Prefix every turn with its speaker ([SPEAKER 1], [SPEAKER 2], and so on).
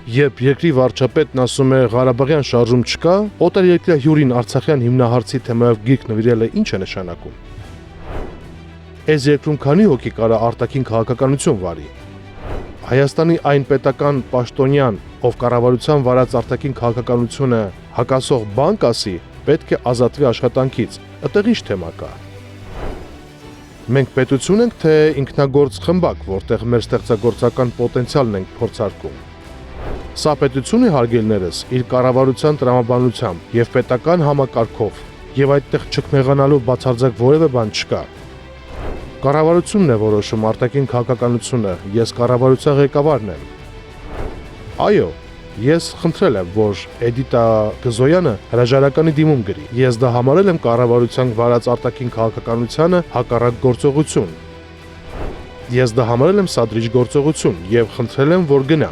[SPEAKER 1] Երբ երկրի վարչապետն ասում է Ղարաբաղյան շարժում չկա, օտարերկրյա հյուրին Արցախյան հիմնահարցի թեմայով գիրք նվիրելը ինչ է նշանակում։ Այս երկրում քանի հոգի կարա արտաքին քաղաքականություն վարի։ Հայաստանի այն պետական պաշտոնյան, ով կառավարության վարած արտաքին քաղաքականությունը հակասող բան կասի, պետք է ազատվի աշխատանքից։ Այդտեղ ինչ թեմա կա։ Մենք պետություն ենք, թե ինքնագործ խմբակ, որտեղ մեր ստեղծագործական պոտենցիալն ենք փորձարկում։ Սա պետություն է հարգելներս իր կառավարության տրամաբանությամբ եւ պետական համակարգով, եւ այդտեղ չքնեղանալու բացարձակ որևէ բան չկա։ Կառավարությունն է որոշում արտաքին քաղաքականությունը, ես կառավարության ղեկավարն եմ։ Այո, ես խնդրել եմ, որ Էդիտա Գզոյանը հրաժարականի դիմում գրի։ Ես դա համարել եմ կառավարության վարած արտաքին քաղաքականությանը հակառակ գործողություն։ Ես դա համարել եմ սադրիչ գործողություն եւ խնդրել եմ, որ գնա։